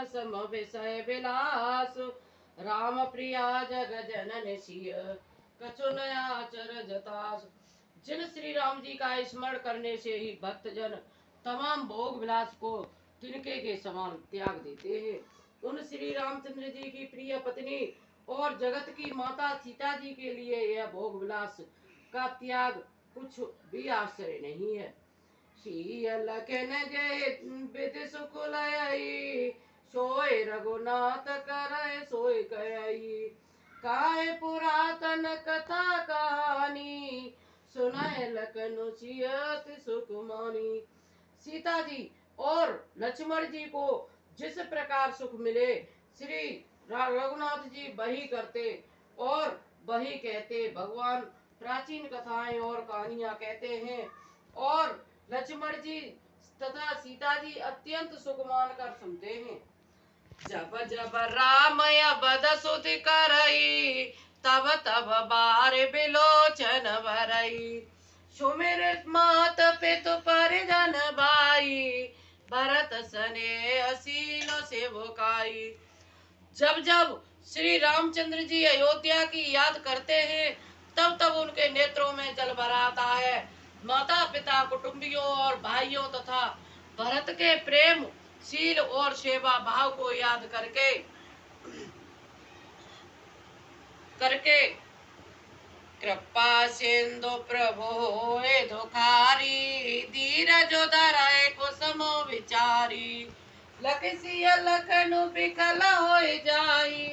न सम विषय विलास। राम प्रिया जग जनन सिय कछु नया चर जतास। जिन श्री राम जी का स्मरण करने से ही भक्तजन तमाम भोग विलास को तिनके के समान त्याग देते हैं। उन श्री रामचंद्र जी की प्रिय पत्नी और जगत की माता सीता जी के लिए यह भोग विलास का त्याग कुछ भी आश्चर्य नहीं है। लखन जय विधि सुख लयई सोय रघुनाथ करय सोय कयई। काय पुरातन कथा कहानी सुनय लखन सियत सुख मानी। सीता जी और लक्ष्मण जी को जिस प्रकार सुख मिले श्री रघुनाथ जी वही करते और वही कहते। भगवान प्राचीन कथाएं और कहानियां कहते हैं और लक्ष्मण जी तथा सीता जी अत्यंत सुख मानकर सुनते हैं। जब जब राम अवध सुधि करई तब तब बार बिलोचन भरई। सुमिर मात पितु परिजन भाई भरत सने असील सेवकाई। जब जब श्री रामचंद्र जी अयोध्या की याद करते हैं तब तब उनके नेत्रों में जल भर आता है। माता पिता कुटुंबियों और भाइयों तथा भरत के प्रेम शील और सेवा भाव को याद करके कृपा सिंधु प्रभु होए दुखारी धीरज धराए कुसुमो विचारी। लखसिय लखनु बिकल होए जाई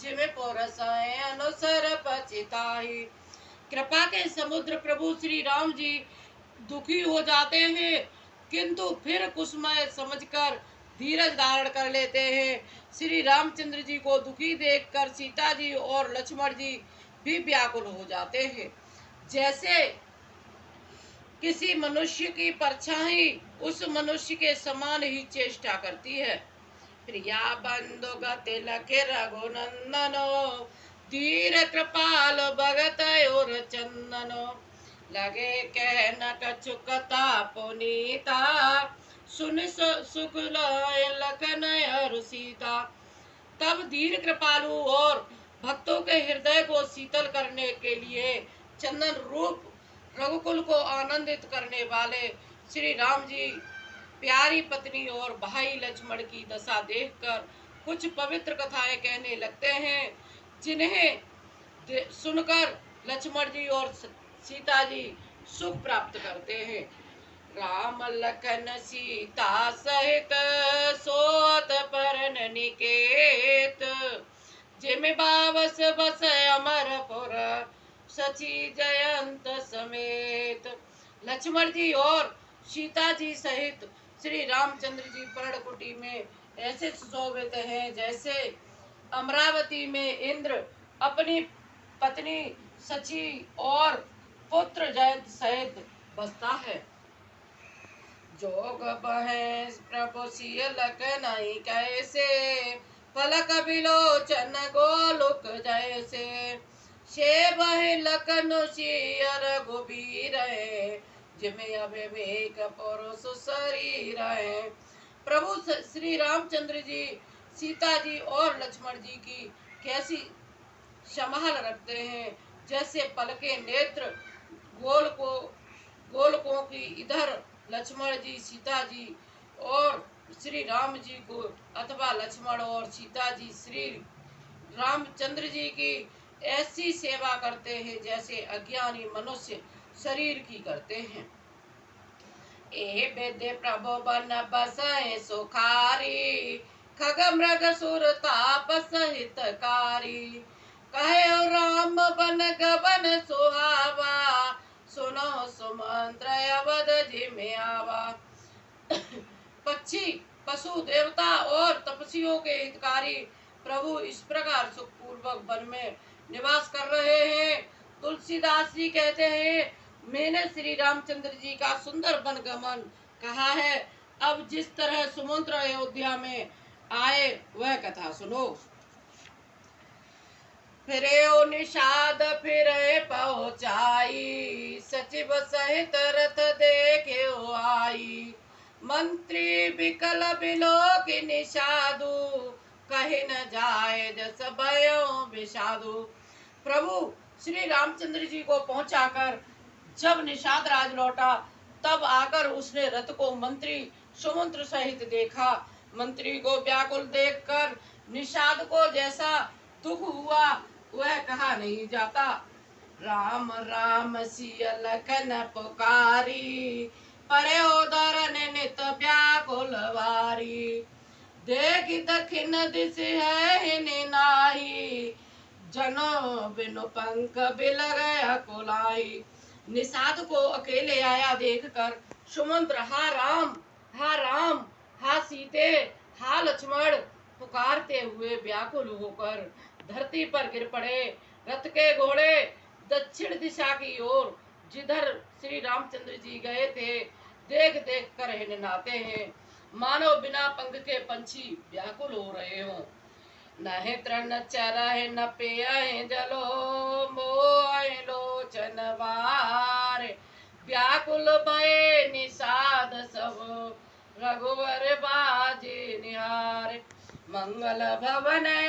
जिमे पुरसाए अनुसर पचिताई। कृपा के समुद्र प्रभु श्री राम जी दुखी हो जाते हैं किंतु फिर कुसुमय समझकर धीरज धारण कर लेते हैं। श्री रामचंद्र जी को दुखी देखकर सीता जी और लक्ष्मण जी भी व्याकुल हो जाते हैं। जैसे किसी मनुष्य की परछाई उस मनुष्य के समान ही चेष्टा करती है। प्रिया बंधु गति लखे रघुनंदनो धीर कृपाल भगत और चंदनो। लगे कह न कछु कथा पुनीता सुन सुख लखन और सीता। तब धीर कृपालु और भक्तों के हृदय को शीतल करने के लिए चंदन रूप रघुकुल को आनंदित करने वाले श्री राम जी प्यारी पत्नी और भाई लक्ष्मण की दशा देखकर कुछ पवित्र कथाएं कहने लगते हैं जिन्हें सुनकर लक्ष्मण जी और सीता जी सुख प्राप्त करते हैं। राम लखन सीता सहित सोत परन निकेत जिमि बावस बस अमरपुर सची जयंत समेत। लक्ष्मण जी और सीता जी सहित श्री रामचंद्र जी पर्णकुटी में ऐसे सुशोभित हैं जैसे अमरावती में इंद्र अपनी पत्नी सची और पुत्र जयंत सहित बसता है। जोग बहे प्रभु सिय लखनई कैसे पलक बिलोचन गोलुक जैसे। से बहे लखन सिय रघुबीर जिमे अविवेक पुरुष शरीर है। प्रभु श्री रामचंद्र जी सीता जी और लक्ष्मण जी की कैसी संभाल रखते हैं जैसे पलके नेत्र गोलकों की। इधर लक्ष्मण जी सीता जी और श्री राम जी को अथवा लक्ष्मण और सीता जी श्री रामचंद्र जी की ऐसी सेवा करते हैं जैसे अज्ञानी मनुष्य शरीर की करते हैं। ए बेदे प्रभु बन बसै सुखारी खग मृग सुर तापस हितकारी। कहे राम बन गबन सुहावा सुनो सुमंत्र अवध जिमि आवा। पक्षी पशु देवता और तपस्वियों के हितकारी प्रभु इस प्रकार सुखपूर्वक वन में निवास कर रहे हैं। तुलसीदास जी कहते हैं मैंने श्री रामचंद्र जी का सुंदर वन गमन कहा है। अब जिस तरह सुमंत्र अयोध्या में आए वह कथा सुनो। फिरे निषाद फिरे पहुँचाई सचिव सहित रथ देखे आई। मंत्री विकल बिलोक निषादु, कहे न जाए जस भयो विषादु। प्रभु श्री रामचंद्र जी को पहुंचाकर जब निषाद राज लौटा, तब आकर उसने रथ को मंत्री सुमंत्र सहित देखा। मंत्री को व्याकुल देखकर निषाद को जैसा दुख हुआ वह कहा नहीं जाता। राम राम सिय लखन पुकारी, परे उदर ने नित व्याकुल वारी। देख दखिन दिस है हिनि नाही, जनो बिनु पंख बिल गया कुलाई। निषाद को अकेले आया देखकर सुमंत्र हा राम हा सीते हा लक्ष्मण पुकारते हुए व्याकुल होकर धरती पर गिर पड़े। रथ के घोड़े दक्षिण दिशा की ओर जिधर श्री रामचंद्र जी गए थे देख देख कर हिननाते हैं, मानो बिना पंख के पंछी व्याकुल हो रहे हों। नहे तृण चरह न पेय जलो, मोह लोचन बार। व्याकुल भय निषाद सब, रघुवर बाजे निहार। मंगल भवन